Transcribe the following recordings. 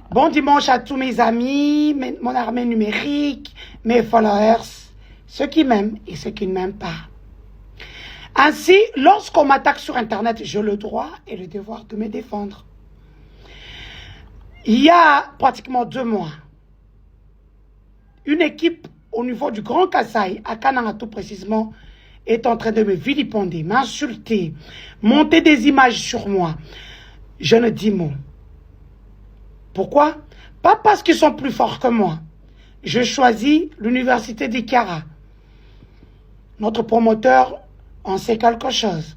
Bon dimanche à tous mes amis, mon armée numérique, mes followers, ceux qui m'aiment et ceux qui ne m'aiment pas. Ainsi, lorsqu'on m'attaque sur Internet, j'ai le droit et le devoir de me défendre. Il y a pratiquement 2 mois, une équipe au niveau du Grand Kasaï, à Kananga tout précisément, est en train de me vilipender, m'insulter, monter des images sur moi. Je ne dis mot. Pourquoi? Pas parce qu'ils sont plus forts que moi. Je choisis l'université d'Ikara. Notre promoteur en sait quelque chose.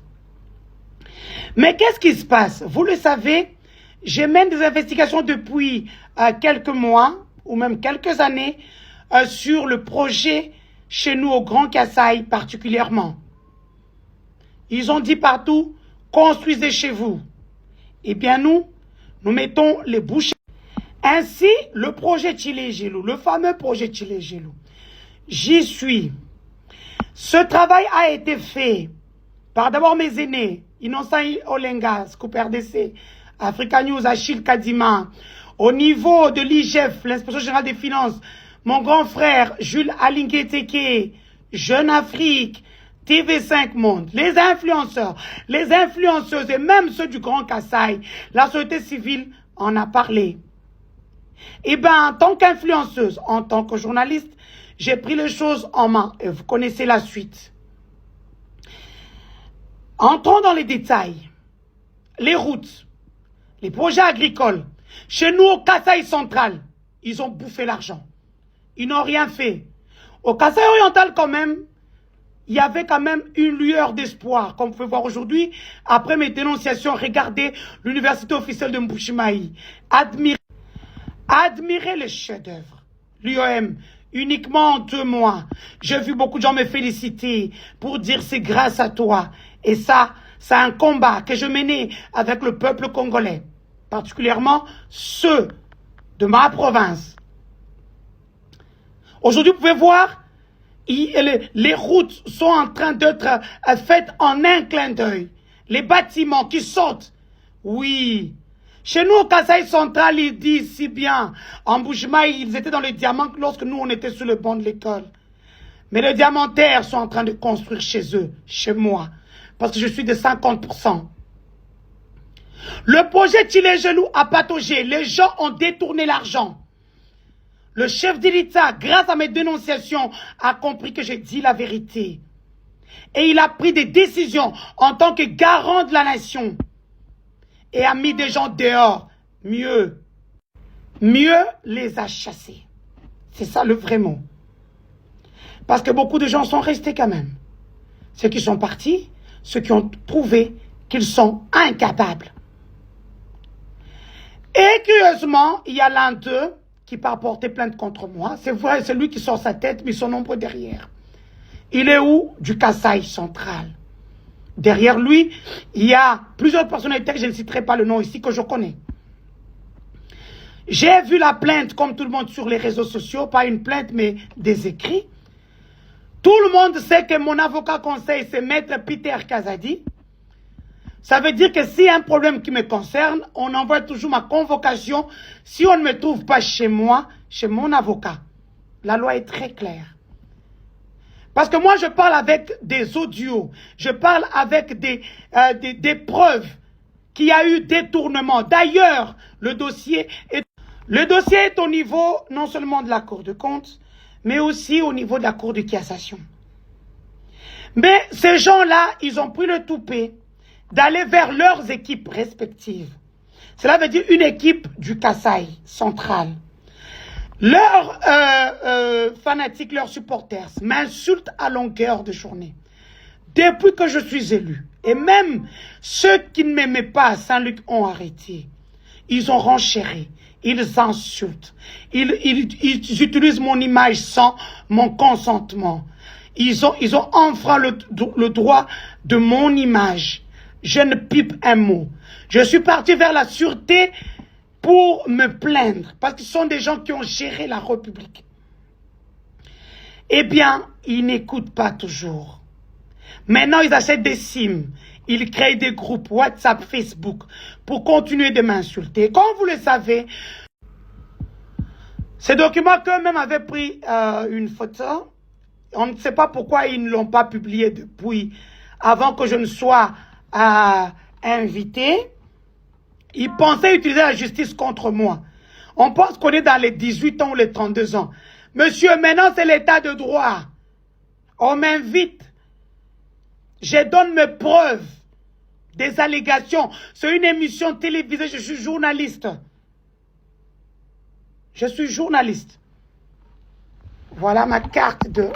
Mais qu'est-ce qui se passe? Vous le savez, je mène des investigations depuis quelques mois ou même quelques années sur le projet chez nous au Grand Kasaï particulièrement. Ils ont dit partout, construisez chez vous. Eh bien nous mettons les bouchées. Ainsi, le projet Tchilé-Gelou, le fameux projet Tchilé-Gelou, j'y suis. Ce travail a été fait par d'abord mes aînés, Innocent Olenga, Scoop RDC, Africa News, Achille Kadima, au niveau de l'IGF, l'inspection générale des finances, mon grand frère Jules Alingueteke, Jeune Afrique, TV5 Monde, les influenceurs, les influenceuses et même ceux du Grand Kasaï, la société civile en a parlé. Eh bien, en tant qu'influenceuse, en tant que journaliste, j'ai pris les choses en main et vous connaissez la suite. Entrons dans les détails. Les routes, les projets agricoles. Chez nous, au Kasaï central, ils ont bouffé l'argent. Ils n'ont rien fait. Au Kasaï oriental, quand même, il y avait quand même une lueur d'espoir. Comme vous pouvez voir aujourd'hui, après mes dénonciations, regardez l'université officielle de Mbujimayi. Admirez le chef-d'œuvre. L'UOM, uniquement en 2 mois. J'ai vu beaucoup de gens me féliciter pour dire c'est grâce à toi. Et ça, c'est un combat que je menais avec le peuple congolais. Particulièrement ceux de ma province. Aujourd'hui, vous pouvez voir, les routes sont en train d'être faites en un clin d'œil. Les bâtiments qui sautent. Oui. Chez nous, au Kasaï central, ils disent si bien. En Mbujimayi, ils étaient dans les diamants lorsque nous, on était sur le banc de l'école. Mais les diamantaires sont en train de construire chez eux, chez moi. Parce que je suis de 50%. Le projet Tchilé-Gelou a pataugé. Les gens ont détourné l'argent. Le chef de l'État, grâce à mes dénonciations, a compris que j'ai dit la vérité. Et il a pris des décisions en tant que garant de la nation. Et a mis des gens dehors. Mieux les a chassés. C'est ça le vrai mot. Parce que beaucoup de gens sont restés quand même. Ceux qui sont partis, ceux qui ont prouvé qu'ils sont incapables. Et curieusement, il y a l'un d'eux qui part porter plainte contre moi. C'est vrai, c'est lui qui sort sa tête, mais ils sont nombreux derrière. Il est où? Du Kasaï central. Derrière lui, il y a plusieurs personnalités, je ne citerai pas le nom ici, que je connais. J'ai vu la plainte, comme tout le monde, sur les réseaux sociaux, pas une plainte, mais des écrits. Tout le monde sait que mon avocat conseil, c'est Maître Peter Kazadi. Ça veut dire que s'il y a un problème qui me concerne, on envoie toujours ma convocation. Si on ne me trouve pas chez moi, chez mon avocat. La loi est très claire. Parce que moi, je parle avec des audios. Je parle avec des preuves qu'il y a eu détournement. D'ailleurs, le dossier est au niveau non seulement de la Cour de compte, mais aussi au niveau de la Cour de cassation. Mais ces gens-là, ils ont pris le toupet d'aller vers leurs équipes respectives. Cela veut dire une équipe du Kasaï central. Leurs fanatiques, leurs supporters m'insultent à longueur de journée. Depuis que je suis élu. Et même ceux qui ne m'aimaient pas à Saint-Luc ont arrêté. Ils ont renchéri. Ils insultent. Ils utilisent mon image sans mon consentement. Ils ont enfreint le droit de mon image. Je ne pipe un mot. Je suis parti vers la sûreté pour me plaindre, parce que ce sont des gens qui ont géré la République. Eh bien, ils n'écoutent pas toujours. Maintenant, ils achètent des SIM. Ils créent des groupes WhatsApp, Facebook, pour continuer de m'insulter. Comme vous le savez, Ces documents qu'eux-mêmes avaient pris une photo, on ne sait pas pourquoi ils ne l'ont pas publié depuis, avant que je ne sois invité. Ils pensaient utiliser la justice contre moi. On pense qu'on est dans les 18 ans ou les 32 ans. Monsieur, maintenant c'est l'état de droit. On m'invite. Je donne mes preuves. Des allégations. C'est une émission télévisée, je suis journaliste. Je suis journaliste. Voilà ma carte de...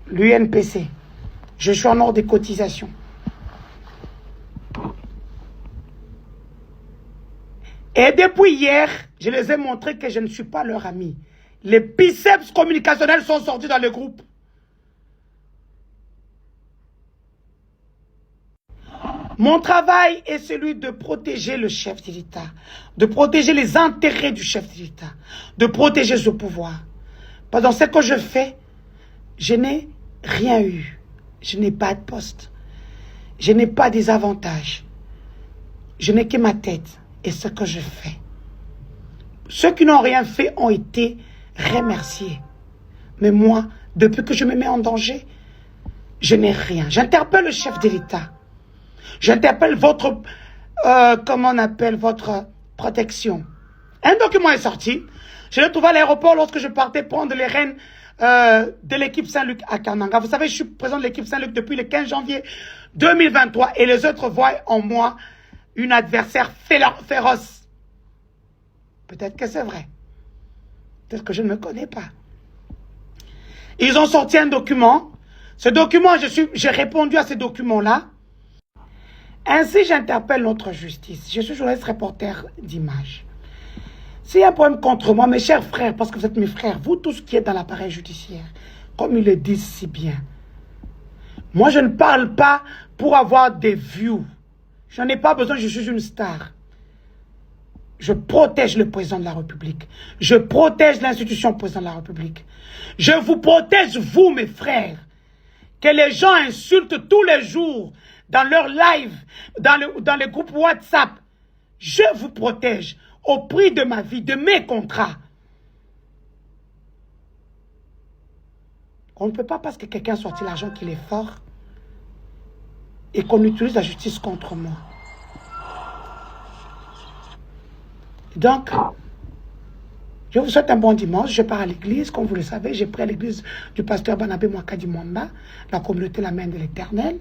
l'UNPC. Je suis en ordre des cotisations. Et depuis hier, je les ai montré que je ne suis pas leur ami. Les biceps communicationnels sont sortis dans le groupe. Mon travail est celui de protéger le chef de l'État, de protéger les intérêts du chef de l'État, de protéger ce pouvoir. Pendant ce que je fais, je n'ai rien eu. Je n'ai pas de poste. Je n'ai pas des avantages. Je n'ai que ma tête et ce que je fais. Ceux qui n'ont rien fait ont été remerciés. Mais moi, depuis que je me mets en danger, je n'ai rien. J'interpelle le chef de l'État. J'interpelle votre, comment on appelle, votre protection. Un document est sorti. Je l'ai trouvé à l'aéroport lorsque je partais prendre les rênes de l'équipe Saint-Luc à Kananga. Vous savez, je suis président de l'équipe Saint-Luc depuis le 15 janvier 2023 et les autres voient en moi une adversaire féroce. Peut-être que c'est vrai. Peut-être que je ne me connais pas. Ils ont sorti un document. Ce document, j'ai répondu à ce document-là. Ainsi, j'interpelle notre justice. Je suis journaliste reporter d'images. S'il y a un problème contre moi, mes chers frères, parce que vous êtes mes frères, vous tous qui êtes dans l'appareil judiciaire, comme ils le disent si bien, moi je ne parle pas pour avoir des views. Je n'en ai pas besoin, je suis une star. Je protège le président de la République. Je protège l'institution président de la République. Je vous protège, vous, mes frères, que les gens insultent tous les jours dans leur live, dans les groupes WhatsApp. Je vous protège au prix de ma vie, de mes contrats. On ne peut pas parce que quelqu'un a sorti l'argent qu'il est fort et qu'on utilise la justice contre moi. Donc, je vous souhaite un bon dimanche. Je pars à l'église. Comme vous le savez, j'ai pris à l'église du pasteur Banabé Mwakadi Mwamba, la communauté La Main de l'Éternel.